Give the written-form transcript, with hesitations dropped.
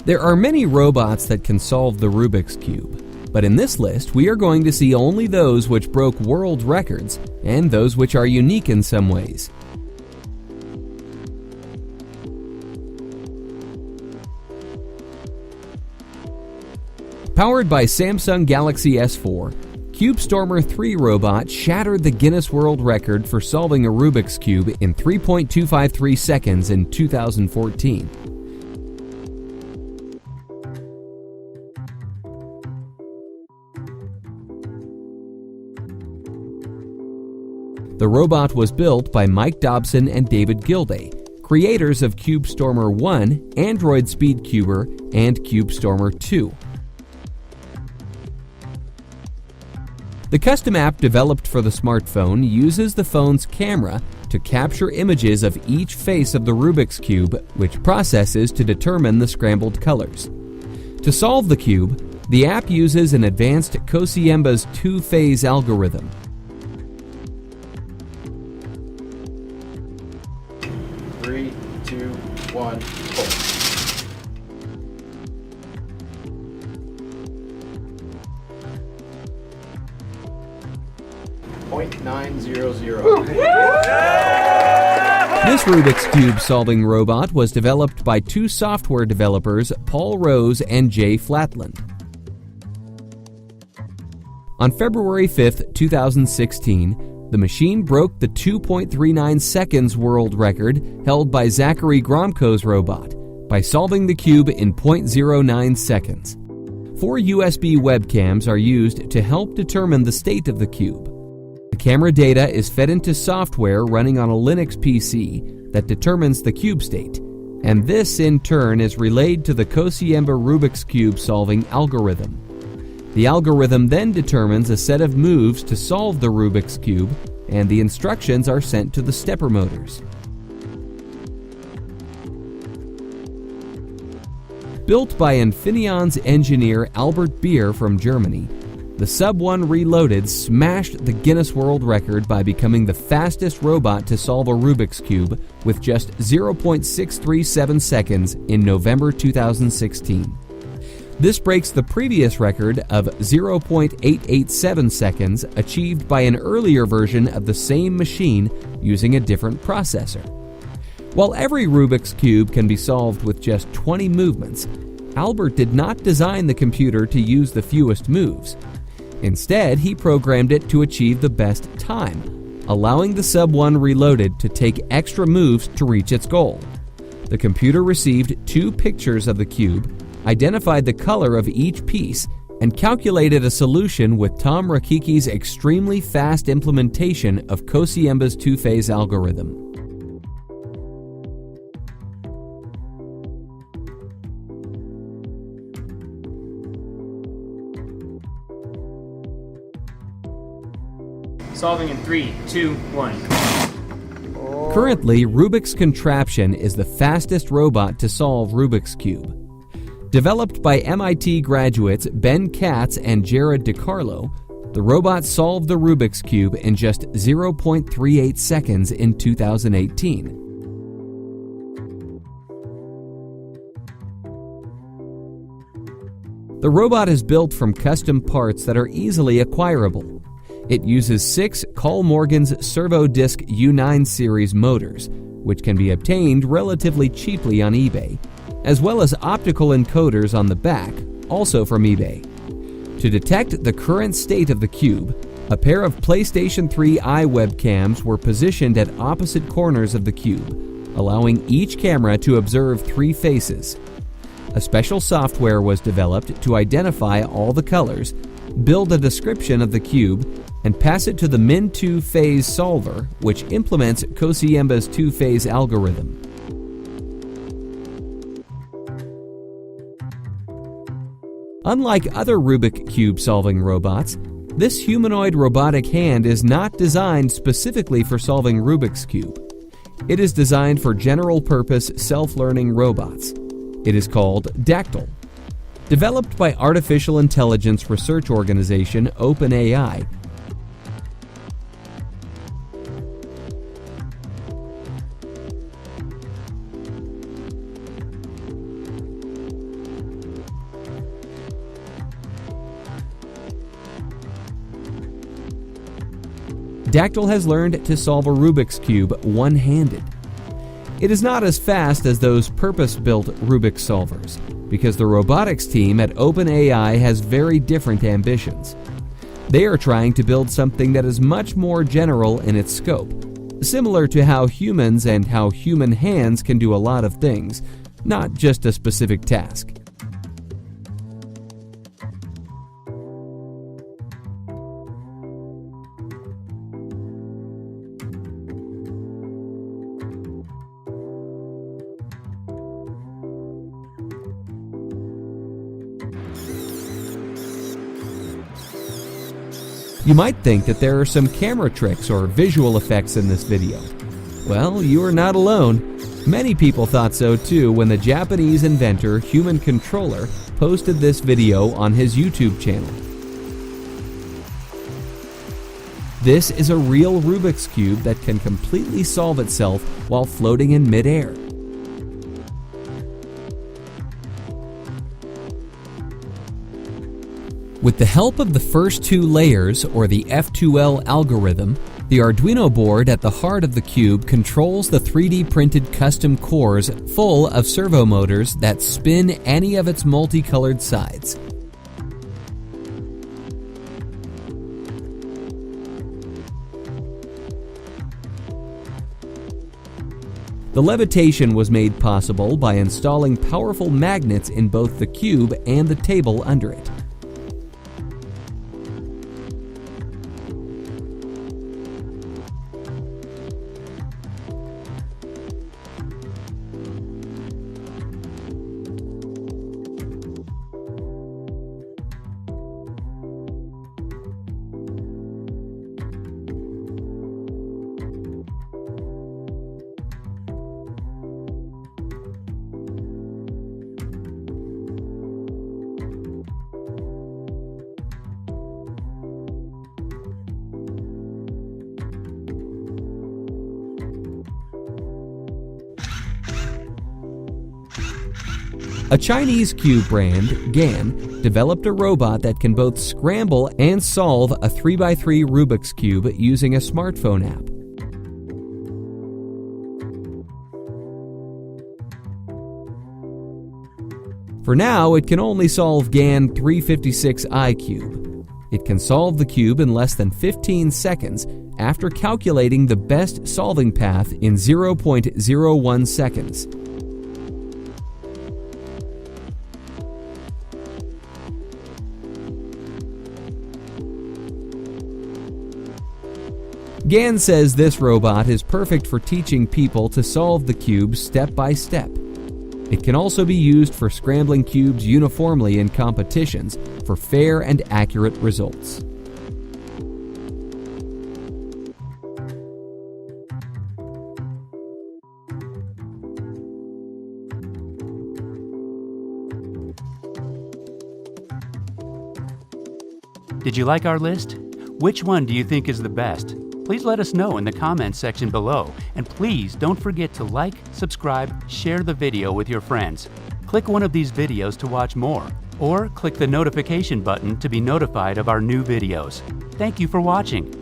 There are many robots that can solve the Rubik's Cube, but in this list we are going to see only those which broke world records and those which are unique in some ways. Powered by Samsung Galaxy S4, CubeStormer 3 robot shattered the Guinness World Record for solving a Rubik's Cube in 3.253 seconds in 2014. The robot was built by Mike Dobson and David Gilday, creators of CubeStormer 1, Android Speedcuber, and CubeStormer 2. The custom app developed for the smartphone uses the phone's camera to capture images of each face of the Rubik's Cube, which processes to determine the scrambled colors. To solve the cube, the app uses an advanced Kosiemba's two-phase algorithm. Three, two, one, pull. .900. This Rubik's Cube solving robot was developed by two software developers, Paul Rose and Jay Flatland. On February 5, 2016, the machine broke the 2.39 seconds world record held by Zachary Gromko's robot by solving the cube in 0.09 seconds. 4 USB webcams are used to help determine the state of the cube. The camera data is fed into software running on a Linux PC that determines the cube state, and this in turn is relayed to the Kosiemba Rubik's Cube solving algorithm. The algorithm then determines a set of moves to solve the Rubik's Cube, and the instructions are sent to the stepper motors. Built by Inventions engineer Albert Beer from Germany, the Sub 1 Reloaded smashed the Guinness World Record by becoming the fastest robot to solve a Rubik's Cube with just 0.637 seconds in November 2016. This breaks the previous record of 0.887 seconds achieved by an earlier version of the same machine using a different processor. While every Rubik's Cube can be solved with just 20 movements, Albert did not design the computer to use the fewest moves. Instead, he programmed it to achieve the best time, allowing the Sub 1 Reloaded to take extra moves to reach its goal. The computer received 2 pictures of the cube, identified the color of each piece, and calculated a solution with Tom Rakiki's extremely fast implementation of Kosiemba's two-phase algorithm. Solving in 3, 2, 1. Currently, Rubik's Contraption is the fastest robot to solve Rubik's Cube. Developed by MIT graduates Ben Katz and Jared DiCarlo, the robot solved the Rubik's Cube in just 0.38 seconds in 2018. The robot is built from custom parts that are easily acquirable. It uses 6 Kollmorgen's Servodisc U9 series motors, which can be obtained relatively cheaply on eBay, as well as optical encoders on the back, also from eBay. To detect the current state of the cube, a pair of PlayStation 3 eye webcams were positioned at opposite corners of the cube, allowing each camera to observe 3 faces. A special software was developed to identify all the colors, build a description of the cube, and pass it to the Min2 phase solver, which implements Kosiemba's two-phase algorithm. Unlike other Rubik Cube solving robots, this humanoid robotic hand is not designed specifically for solving Rubik's Cube. It is designed for general-purpose self-learning robots. It is called Dactyl. Developed by artificial intelligence research organization OpenAI, Dactyl has learned to solve a Rubik's Cube one-handed. It is not as fast as those purpose-built Rubik's solvers, because the robotics team at OpenAI has very different ambitions. They are trying to build something that is much more general in its scope, similar to how humans and how human hands can do a lot of things, not just a specific task. You might think that there are some camera tricks or visual effects in this video. Well, you are not alone. Many people thought so too when the Japanese inventor Human Controller posted this video on his YouTube channel. This is a real Rubik's Cube that can completely solve itself while floating in midair. With the help of the first two layers, or the F2L algorithm, the Arduino board at the heart of the cube controls the 3D printed custom cores full of servo motors that spin any of its multicolored sides. The levitation was made possible by installing powerful magnets in both the cube and the table under it. A Chinese cube brand, GAN, developed a robot that can both scramble and solve a 3x3 Rubik's Cube using a smartphone app. For now, it can only solve GAN 356i cube. It can solve the cube in less than 15 seconds after calculating the best solving path in 0.01 seconds. GAN says this robot is perfect for teaching people to solve the cube step by step. It can also be used for scrambling cubes uniformly in competitions for fair and accurate results. Did you like our list? Which one do you think is the best? Please let us know in the comments section below, and please don't forget to like, subscribe, share the video with your friends. Click one of these videos to watch more, or click the notification button to be notified of our new videos. Thank you for watching.